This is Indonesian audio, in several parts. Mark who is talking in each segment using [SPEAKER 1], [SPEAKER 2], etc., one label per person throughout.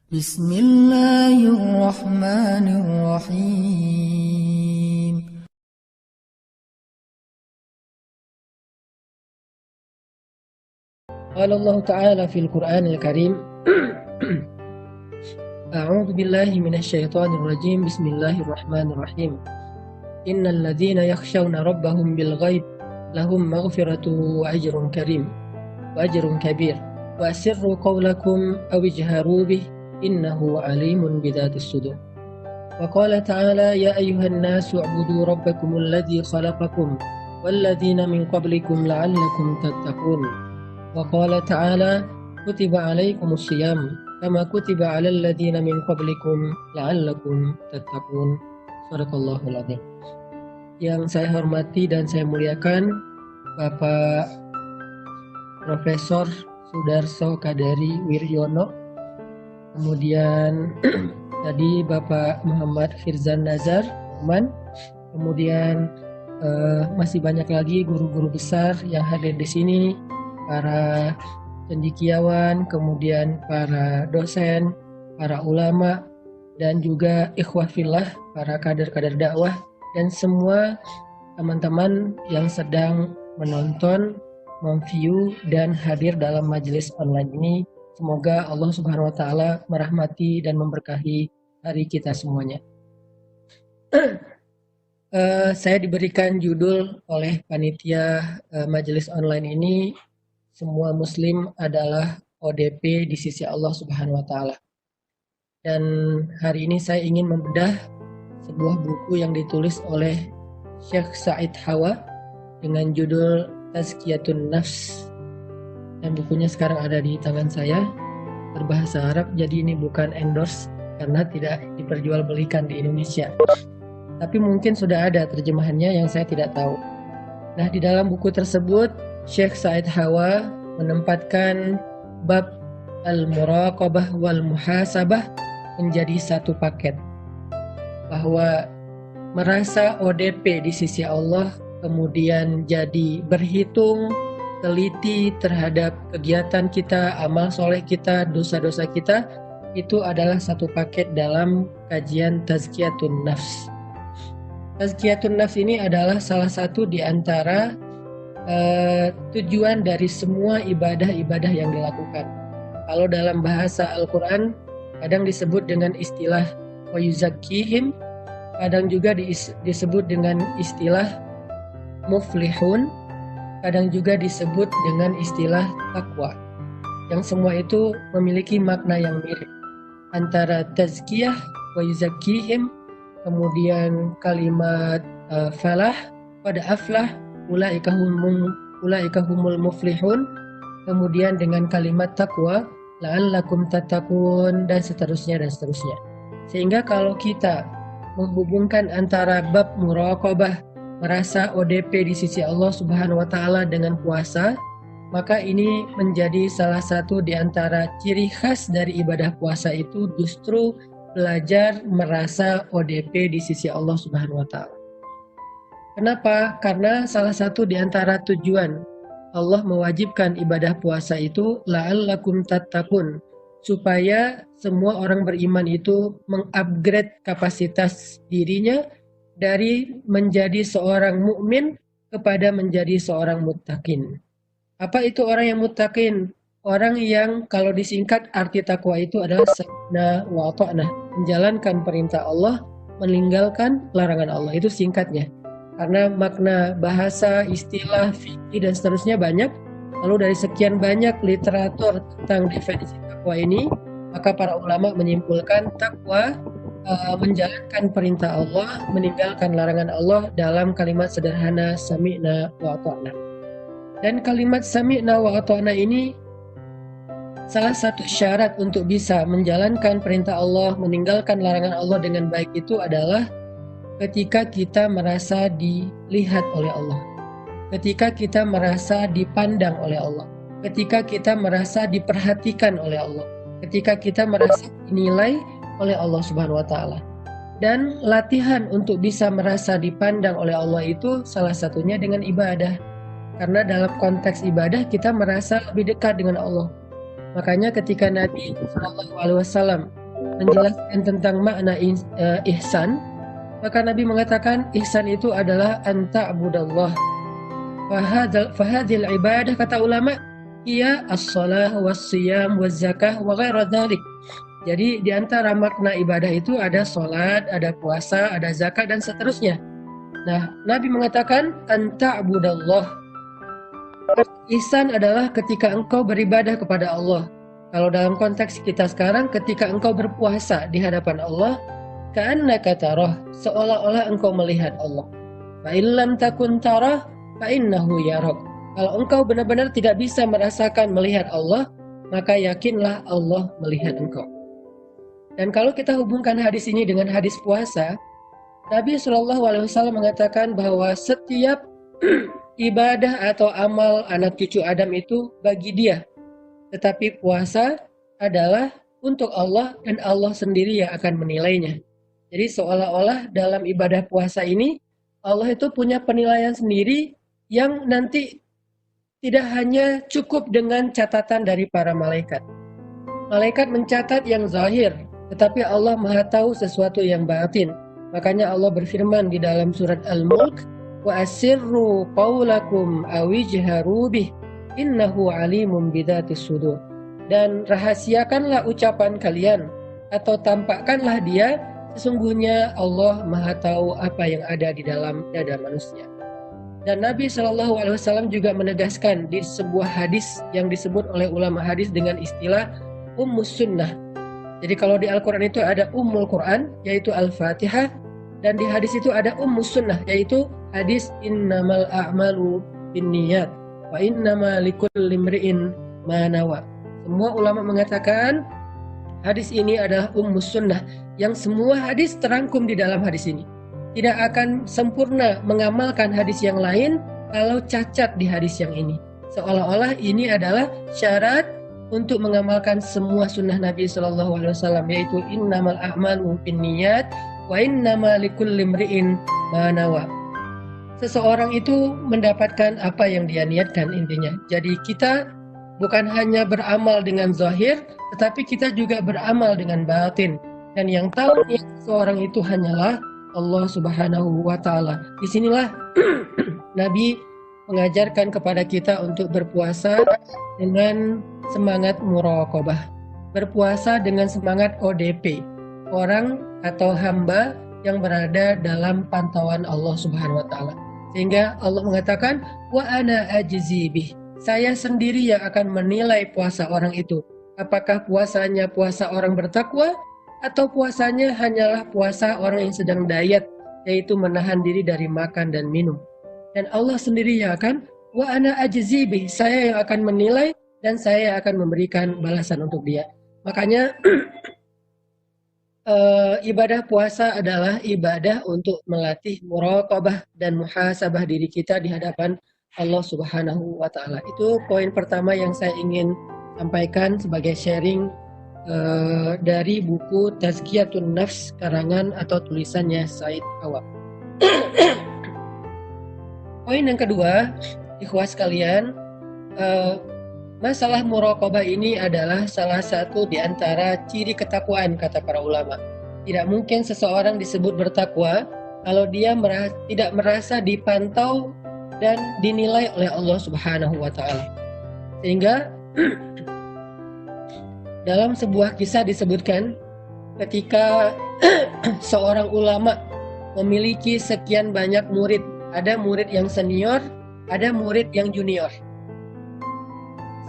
[SPEAKER 1] بسم الله الرحمن الرحيم. قال الله تعالى في القرآن الكريم أعوذ بالله من الشيطان الرجيم. بسم الله الرحمن الرحيم. إن الذين يخشون ربهم بالغيب لهم مغفرة وأجر كريم وأجر كبير وأسروا قولكم أو اجهروا به إنه عليم بذات الصدور. وقال تعالى يا أيها الناس اعبدوا ربكم الذي خلقكم والذين من قبلكم لعلكم تتقون. وقال تعالى كتب عليكم الصيام كما كتب على الذين من قبلكم لعلكم تتقون. Sadaqallahul Adzim. Yang saya hormati dan saya muliakan Bapak Profesor Sudarso Kadari Wiryono, kemudian tadi Bapak Muhammad Firzan Nazar Oman, kemudian masih banyak lagi guru-guru besar yang hadir di sini, para cendekiawan, kemudian para dosen, para ulama, dan juga ikhwah fillah, para kader-kader dakwah, dan semua teman-teman yang sedang menonton, memview, dan hadir dalam majelis online ini. Semoga Allah Subhanahu wa Ta'ala merahmati dan memberkahi hari kita semuanya. Saya diberikan judul oleh panitia majelis online ini, semua muslim adalah ODP di sisi Allah Subhanahu wa Ta'ala. Dan hari ini saya ingin membedah sebuah buku yang ditulis oleh Syekh Said Hawa dengan judul Tazkiyatun Nafs. Dan bukunya sekarang ada di tangan saya, berbahasa Arab, jadi ini bukan endorse karena tidak diperjualbelikan di Indonesia. Tapi mungkin sudah ada terjemahannya yang saya tidak tahu. Nah, di dalam buku tersebut Syekh Said Hawa menempatkan bab al-muraqabah wal muhasabah menjadi satu paket. Bahwa merasa ODP di sisi Allah, kemudian jadi berhitung, teliti terhadap kegiatan kita, amal soleh kita, dosa-dosa kita, itu adalah satu paket dalam kajian Tazkiyatun Nafs. Tazkiyatun Nafs ini adalah salah satu di antara tujuan dari semua ibadah-ibadah yang dilakukan. Kalau dalam bahasa Al-Quran kadang disebut dengan istilah wa yuzakkihim, kadang juga disebut dengan istilah muflihun, kadang juga disebut dengan istilah takwa. Yang semua itu memiliki makna yang mirip antara tazkiyah wa yuzakkihim, kemudian kalimat falah, pada aflah, ulaika humul muflihun, kemudian dengan kalimat takwa, la'allakum tattaqun, dan seterusnya dan seterusnya. Sehingga kalau kita menghubungkan antara bab muraqabah, merasa ODP di sisi Allah Subhanahu wa Ta'ala, dengan puasa, maka ini menjadi salah satu di antara ciri khas dari ibadah puasa itu justru belajar merasa ODP di sisi Allah Subhanahu wa Ta'ala. Kenapa? Karena salah satu di antara tujuan Allah mewajibkan ibadah puasa itu la'allakum tattaqun, supaya semua orang beriman itu mengupgrade kapasitas dirinya dari menjadi seorang mukmin kepada menjadi seorang muttaqin. Apa itu orang yang muttaqin? Orang yang kalau disingkat arti takwa itu adalah sami'na wa ata'na, menjalankan perintah Allah, meninggalkan larangan Allah. Itu singkatnya. Karena makna bahasa, istilah, fikih, dan seterusnya banyak. Lalu dari sekian banyak literatur tentang definisi takwa ini, maka para ulama menyimpulkan takwa menjalankan perintah Allah, meninggalkan larangan Allah dalam kalimat sederhana sami'na wa ata'na. Dan kalimat sami'na wa ata'na ini salah satu syarat untuk bisa menjalankan perintah Allah, meninggalkan larangan Allah dengan baik itu adalah ketika kita merasa dilihat oleh Allah, ketika kita merasa dipandang oleh Allah, ketika kita merasa diperhatikan oleh Allah, ketika kita merasa dinilai oleh Allah Subhanahu wa Ta'ala. Dan latihan untuk bisa merasa dipandang oleh Allah itu salah satunya dengan ibadah. Karena dalam konteks ibadah kita merasa lebih dekat dengan Allah. Makanya ketika Nabi SAW menjelaskan tentang makna ihsan, maka Nabi mengatakan ihsan itu adalah anta'budallah. Fahadhil ibadah, kata ulama, ia as-salah was-siyam waz-zakah wa ghaira dzalik. Jadi di antara makna ibadah itu ada salat, ada puasa, ada zakat dan seterusnya. Nah, Nabi mengatakan anta'budallah. Ihsan adalah ketika engkau beribadah kepada Allah. Kalau dalam konteks kita sekarang, ketika engkau berpuasa di hadapan Allah, ka'annaka tarah, seolah-olah engkau melihat Allah. Fa illam takun tarah, fa innahu yarak. Kalau engkau benar-benar tidak bisa merasakan melihat Allah, maka yakinlah Allah melihat engkau. Dan kalau kita hubungkan hadis ini dengan hadis puasa, Nabi SAW mengatakan bahwa setiap ibadah atau amal anak cucu Adam itu bagi dia. Tetapi puasa adalah untuk Allah dan Allah sendiri yang akan menilainya. Jadi seolah-olah dalam ibadah puasa ini Allah itu punya penilaian sendiri yang nanti tidak hanya cukup dengan catatan dari para malaikat. Malaikat mencatat yang zahir, tetapi Allah Maha tahu sesuatu yang batin. Makanya Allah berfirman di dalam surat Al-Mulk, wa asirru qaulakum awijharu bih innahu alimun bidatis sudur. Dan rahasiakanlah ucapan kalian atau tampakkanlah dia, sesungguhnya Allah Maha tahu apa yang ada di dalam dada manusia. Dan Nabi SAW juga menegaskan di sebuah hadis yang disebut oleh ulama hadis dengan istilah Ummus Sunnah. Jadi kalau di Al-Quran itu ada Ummul Quran, yaitu Al-Fatihah, dan di hadis itu ada Ummus Sunnah, yaitu hadis innamal a'malu binniyat wa innama likulli imri'in ma nawa. Semua ulama mengatakan hadis ini adalah Ummus Sunnah, yang semua hadis terangkum di dalam hadis ini. Tidak akan sempurna mengamalkan hadis yang lain kalau cacat di hadis yang ini. Seolah-olah ini adalah syarat untuk mengamalkan semua sunnah Nabi SAW, yaitu innamal a'malu binniyat wa innama likulli imri'in ma nawa. Seseorang itu mendapatkan apa yang dia niatkan intinya. Jadi kita bukan hanya beramal dengan zahir, tetapi kita juga beramal dengan batin. Dan yang tahu niat seseorang itu hanyalah Allah Subhanahu wa Ta'ala. Disinilah Nabi mengajarkan kepada kita untuk berpuasa dengan semangat muraqabah, berpuasa dengan semangat ODP, orang atau hamba yang berada dalam pantauan Allah Subhanahu wa Ta'ala. Sehingga Allah mengatakan wa ana ajzi bih, saya sendiri yang akan menilai puasa orang itu, apakah puasanya puasa orang bertakwa atau puasanya hanyalah puasa orang yang sedang diet, yaitu menahan diri dari makan dan minum. Dan Allah sendiri yang akan wa ana ajzi bih, saya yang akan menilai dan saya akan memberikan balasan untuk dia. Makanya ibadah puasa adalah ibadah untuk melatih muraqabah dan muhasabah diri kita di hadapan Allah Subhanahu wa Ta'ala. Itu poin pertama yang saya ingin sampaikan sebagai sharing dari buku Tazkiyatun Nafs karangan atau tulisannya Said Awab. Poin yang kedua, ikhwas sekalian, masalah muraqabah ini adalah salah satu di antara ciri ketakwaan kata para ulama. Tidak mungkin seseorang disebut bertakwa kalau dia tidak merasa dipantau dan dinilai oleh Allah Subhanahu wa Ta'ala. Sehingga dalam sebuah kisah disebutkan ketika seorang ulama memiliki sekian banyak murid, ada murid yang senior, ada murid yang junior.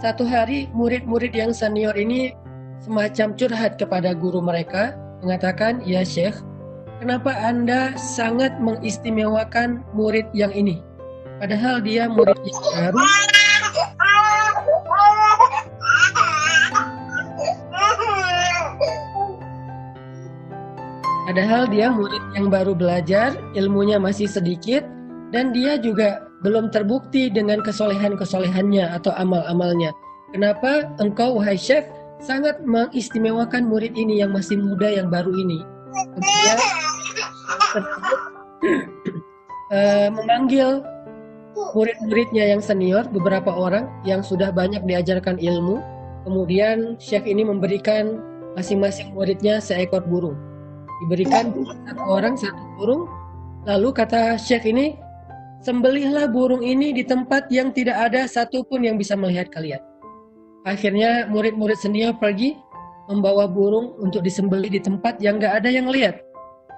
[SPEAKER 1] Satu hari murid-murid yang senior ini semacam curhat kepada guru mereka, mengatakan, "Ya Syekh, kenapa Anda sangat mengistimewakan murid yang ini? Padahal dia murid yang baru." Padahal dia murid yang baru belajar, ilmunya masih sedikit, dan dia juga belum terbukti dengan kesolehan-kesolehannya atau amal-amalnya. Kenapa engkau, wahai Syekh, sangat mengistimewakan murid ini yang masih muda, yang baru ini? Kemudian memanggil murid-muridnya yang senior, beberapa orang yang sudah banyak diajarkan ilmu. Kemudian Syekh ini memberikan masing-masing muridnya seekor burung. Diberikan satu orang satu burung. Lalu kata Syekh ini, sembelihlah burung ini di tempat yang tidak ada satupun yang bisa melihat kalian. Akhirnya murid-murid senior pergi membawa burung untuk disembelih di tempat yang nggak ada yang lihat.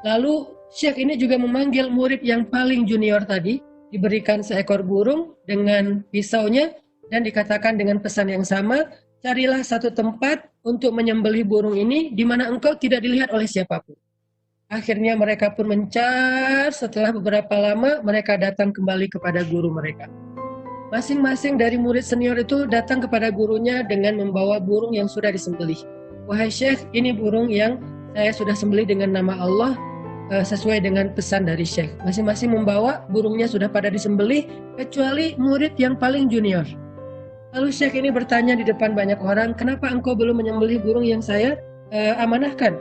[SPEAKER 1] Lalu Syekh ini juga memanggil murid yang paling junior tadi, diberikan seekor burung dengan pisaunya dan dikatakan dengan pesan yang sama, carilah satu tempat untuk menyembelih burung ini di mana engkau tidak dilihat oleh siapapun. Akhirnya mereka pun mencar, setelah beberapa lama mereka datang kembali kepada guru mereka. Masing-masing dari murid senior itu datang kepada gurunya dengan membawa burung yang sudah disembelih. Wahai Syekh, ini burung yang saya sudah sembelih dengan nama Allah sesuai dengan pesan dari Syekh. Masing-masing membawa burungnya sudah pada disembelih kecuali murid yang paling junior. Lalu Syekh ini bertanya di depan banyak orang, kenapa engkau belum menyembelih burung yang saya amanahkan?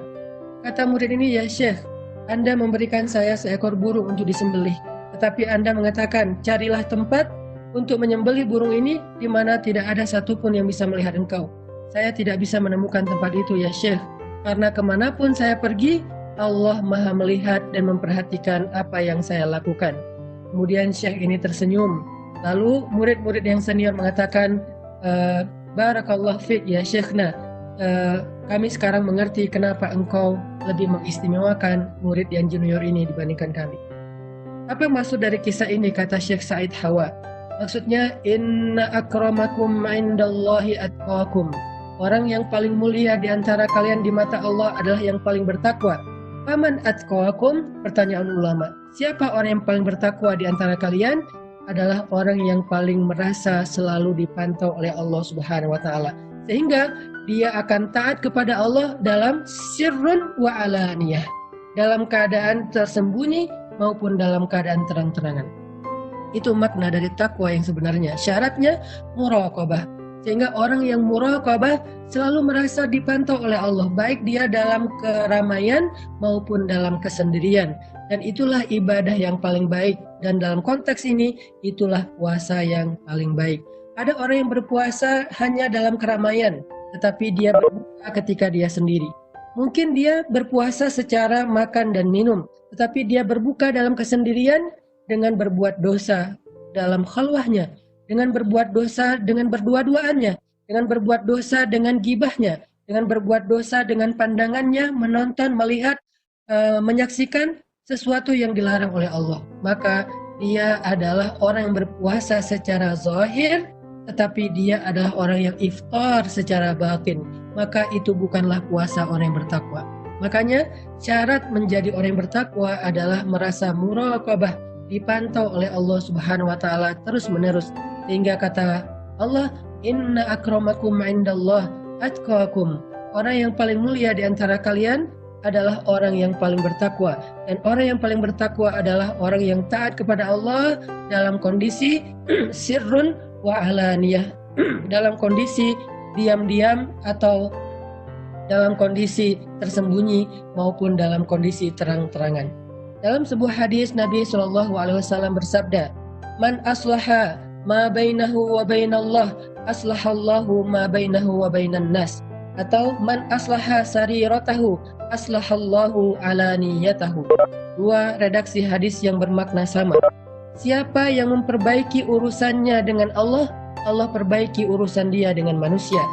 [SPEAKER 1] Kata murid ini, ya Syekh, Anda memberikan saya seekor burung untuk disembelih. Tetapi Anda mengatakan, carilah tempat untuk menyembelih burung ini di mana tidak ada satupun yang bisa melihat engkau. Saya tidak bisa menemukan tempat itu ya Syekh. Karena kemanapun saya pergi, Allah Maha melihat dan memperhatikan apa yang saya lakukan. Kemudian Syekh ini tersenyum. Lalu murid-murid yang senior mengatakan, Barakallah fiqh ya Syekhna. Kami sekarang mengerti kenapa engkau lebih mengistimewakan murid yang junior ini dibandingkan kami. Apa maksud dari kisah ini, kata Syekh Said Hawa? Maksudnya, inna akramakum indallahi atqakum. Orang yang paling mulia di antara kalian di mata Allah adalah yang paling bertakwa. Faman atqakum? Pertanyaan ulama. Siapa orang yang paling bertakwa di antara kalian? Adalah orang yang paling merasa selalu dipantau oleh Allah Subhanahu wa taala. Sehingga dia akan taat kepada Allah dalam sirrun wa alaniyah, dalam keadaan tersembunyi maupun dalam keadaan terang-terangan. Itu makna dari takwa yang sebenarnya. Syaratnya muraqabah. Sehingga orang yang muraqabah selalu merasa dipantau oleh Allah, baik dia dalam keramaian maupun dalam kesendirian. Dan itulah ibadah yang paling baik. Dan dalam konteks ini, itulah puasa yang paling baik. Ada orang yang berpuasa hanya dalam keramaian, tetapi dia berbuka ketika dia sendiri. Mungkin dia berpuasa secara makan dan minum, tetapi dia berbuka dalam kesendirian dengan berbuat dosa dalam khalwahnya, dengan berbuat dosa dengan berdua-duaannya, dengan berbuat dosa dengan gibahnya, dengan berbuat dosa dengan pandangannya, menonton, melihat, menyaksikan sesuatu yang dilarang oleh Allah. Maka dia adalah orang yang berpuasa secara zahir, tetapi dia adalah orang yang iftar secara batin. Maka itu bukanlah puasa orang yang bertakwa. Makanya syarat menjadi orang yang bertakwa adalah merasa muraqabah, dipantau oleh Allah Subhanahu wa taala terus-menerus. Sehingga kata Allah, inna akramakum indallah atqakum. Orang yang paling mulia di antara kalian adalah orang yang paling bertakwa. Dan orang yang paling bertakwa adalah orang yang taat kepada Allah dalam kondisi sirrun wa alaniyah, dalam kondisi diam-diam atau dalam kondisi tersembunyi maupun dalam kondisi terang-terangan. Dalam sebuah hadis Nabi SAW bersabda, man aslaha ma bainahu wa bainallah aslahallahu ma bainahu wa bainan nas. Atau man aslaha sariratahu aslahallahu alaniyatahu. Dua redaksi hadis yang bermakna sama. Siapa yang memperbaiki urusannya dengan Allah, Allah perbaiki urusan dia dengan manusia.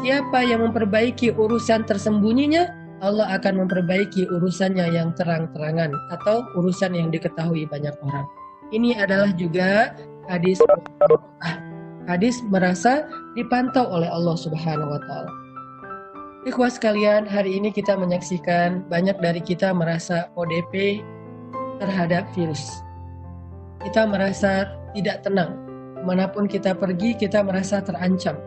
[SPEAKER 1] Siapa yang memperbaiki urusan tersembunyinya, Allah akan memperbaiki urusannya yang terang-terangan atau urusan yang diketahui banyak orang. Ini adalah juga hadis merasa dipantau oleh Allah Subhanahu wa taala. Ikhwah sekalian, hari ini kita menyaksikan banyak dari kita merasa ODP terhadap virus. Kita merasa tidak tenang. Kemanapun kita pergi, kita merasa terancam.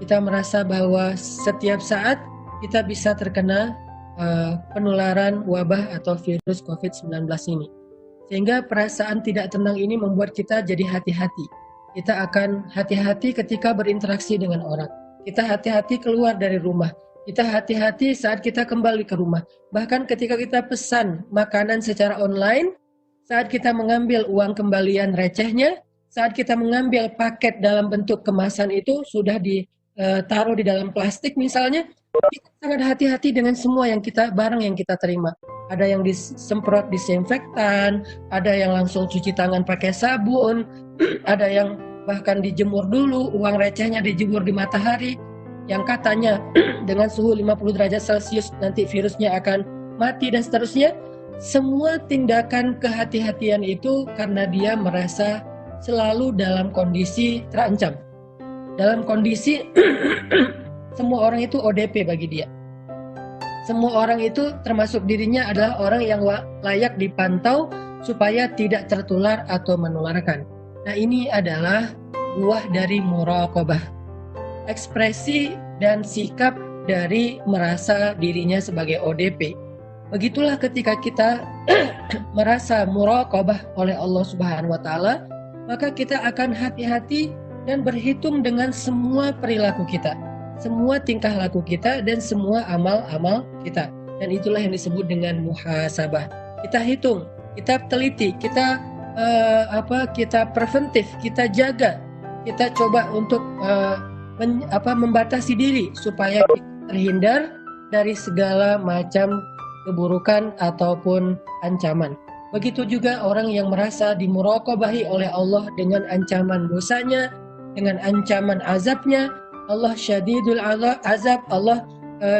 [SPEAKER 1] Kita merasa bahwa setiap saat kita bisa terkena penularan wabah atau virus COVID-19 ini. Sehingga perasaan tidak tenang ini membuat kita jadi hati-hati. Kita akan hati-hati ketika berinteraksi dengan orang. Kita hati-hati keluar dari rumah. Kita hati-hati saat kita kembali ke rumah. Bahkan ketika kita pesan makanan secara online, saat kita mengambil uang kembalian recehnya, saat kita mengambil paket dalam bentuk kemasan itu sudah ditaruh di dalam plastik misalnya, Kita sangat hati-hati dengan semua barang yang kita terima. Ada yang disemprot disinfektan, ada yang langsung cuci tangan pakai sabun, ada yang bahkan dijemur dulu, uang recehnya dijemur di matahari, yang katanya dengan suhu 50 derajat Celcius nanti virusnya akan mati dan seterusnya. Semua tindakan kehati-hatian itu karena dia merasa selalu dalam kondisi terancam. Dalam kondisi semua orang itu ODP bagi dia. Semua orang itu termasuk dirinya adalah orang yang layak dipantau supaya tidak tertular atau menularkan. Nah, ini adalah buah dari muraqabah. Ekspresi dan sikap dari merasa dirinya sebagai ODP. Begitulah ketika kita merasa muraqabah oleh Allah Subhanahu wa taala, maka kita akan hati-hati dan berhitung dengan semua perilaku kita, semua tingkah laku kita dan semua amal-amal kita. Dan itulah yang disebut dengan muhasabah. Kita hitung, kita teliti, kita kita preventif, kita jaga, kita coba untuk membatasi diri supaya kita terhindar dari segala macam keburukan ataupun ancaman. Begitu juga orang yang merasa dimuraqabahi oleh Allah dengan ancaman dosanya, dengan ancaman azabnya. Allah syadidul azab, Allah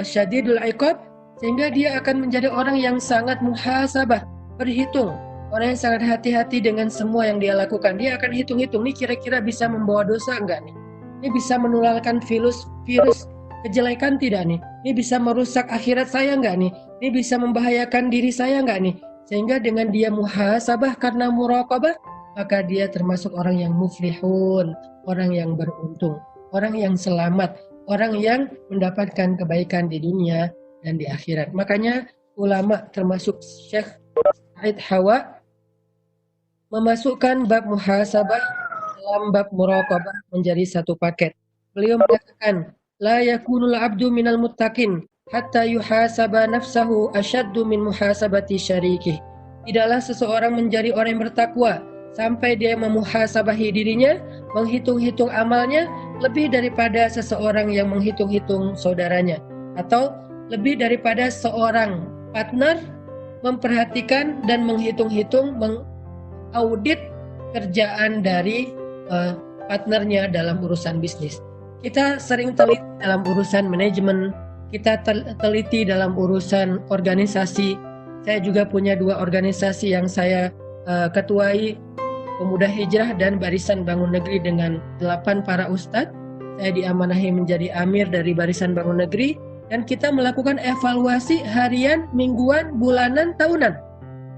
[SPEAKER 1] syadidul iqab, sehingga dia akan menjadi orang yang sangat muhasabah, berhitung. Orang yang sangat hati-hati dengan semua yang dia lakukan. Dia akan hitung-hitung, nih kira-kira bisa membawa dosa enggak nih? Ini bisa menularkan virus kejelekan tidak nih? Ini bisa merusak akhirat saya enggak nih? Ini bisa membahayakan diri saya enggak nih? Sehingga dengan dia muhasabah karena muraqabah, maka dia termasuk orang yang muflihun, orang yang beruntung, orang yang selamat, orang yang mendapatkan kebaikan di dunia dan di akhirat. Makanya ulama termasuk Syekh Said Hawa memasukkan bab muhasabah dalam bab muraqabah menjadi satu paket. Beliau mengatakan, la yakunul abdu minal muttaqin hatta yuhasaba nafsahu asyaddu min muhasabati syarikih. Tidaklah seseorang menjadi orang yang bertakwa sampai dia memuhasabahi dirinya, menghitung-hitung amalnya lebih daripada seseorang yang menghitung-hitung saudaranya, atau lebih daripada seorang partner memperhatikan dan menghitung-hitung, mengaudit kerjaan dari partnernya dalam urusan bisnis. Kita sering teliti dalam urusan manajemen, kita teliti dalam urusan organisasi. Saya juga punya 2 organisasi yang saya ketuai, Pemuda Hijrah dan Barisan Bangun Negeri dengan 8 para ustadz. Saya diamanahi menjadi amir dari Barisan Bangun Negeri, dan kita melakukan evaluasi harian, mingguan, bulanan, tahunan,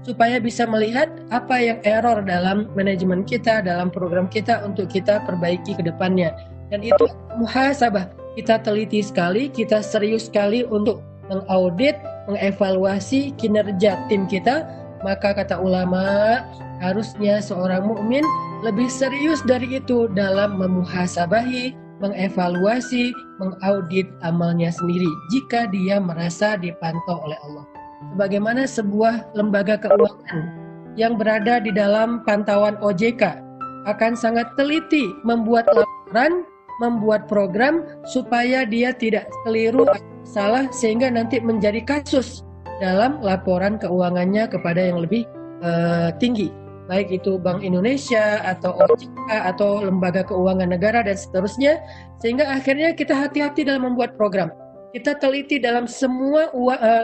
[SPEAKER 1] supaya bisa melihat apa yang error dalam manajemen kita, dalam program kita untuk kita perbaiki ke depannya. Dan itu muhasabah. Kita teliti sekali, kita serius sekali untuk mengaudit, mengevaluasi kinerja tim kita. Maka kata ulama, harusnya seorang mukmin lebih serius dari itu dalam memuhasabahi, mengevaluasi, mengaudit amalnya sendiri jika dia merasa dipantau oleh Allah. Sebagaimana sebuah lembaga keuangan yang berada di dalam pantauan OJK akan sangat teliti membuat laporan, membuat program supaya dia tidak keliru, salah, sehingga nanti menjadi kasus dalam laporan keuangannya kepada yang lebih tinggi, baik itu Bank Indonesia atau OJK atau lembaga keuangan negara dan seterusnya, sehingga akhirnya kita hati-hati dalam membuat program. Kita teliti dalam semua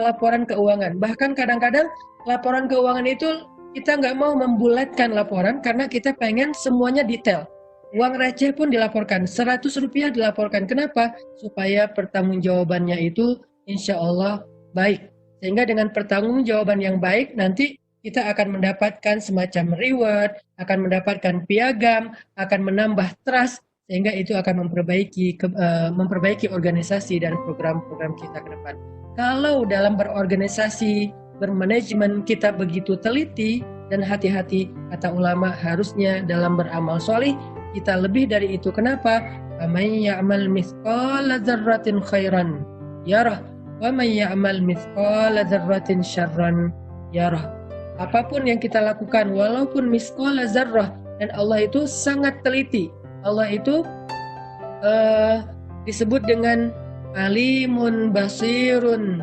[SPEAKER 1] laporan keuangan. Bahkan kadang-kadang laporan keuangan itu kita nggak mau membulatkan laporan karena kita pengen semuanya detail. Uang receh pun dilaporkan, 100 rupiah dilaporkan. Kenapa? Supaya pertanggungjawabannya itu insya Allah baik. Sehingga dengan pertanggungjawaban yang baik, nanti kita akan mendapatkan semacam reward, akan mendapatkan piagam, akan menambah trust, sehingga itu akan memperbaiki organisasi dan program-program kita ke depan. Kalau dalam berorganisasi, bermanajemen kita begitu teliti dan hati-hati, kata ulama, harusnya dalam beramal solih kita lebih dari itu. Kenapa? Amay ya'mal mithqala dzarratin khairan yarah wa may ya'mal mithqala dzarratin syarran yarah. Apapun yang kita lakukan, walaupun mithqala dzarrah, dan Allah itu sangat teliti. Allah itu disebut dengan alimun basirun.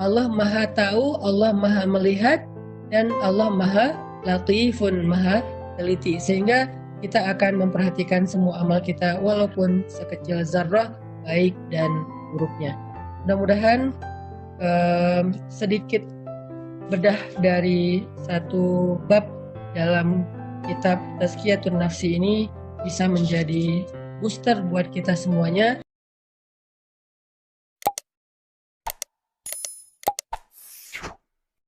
[SPEAKER 1] Allah maha tahu, Allah maha melihat, dan Allah maha latifun, maha teliti. Sehingga kita akan memperhatikan semua amal kita walaupun sekecil zarrah, baik dan buruknya. Mudah-mudahan sedikit bedah dari satu bab dalam kitab Tazkiyatun Nafsi ini bisa menjadi booster buat kita semuanya.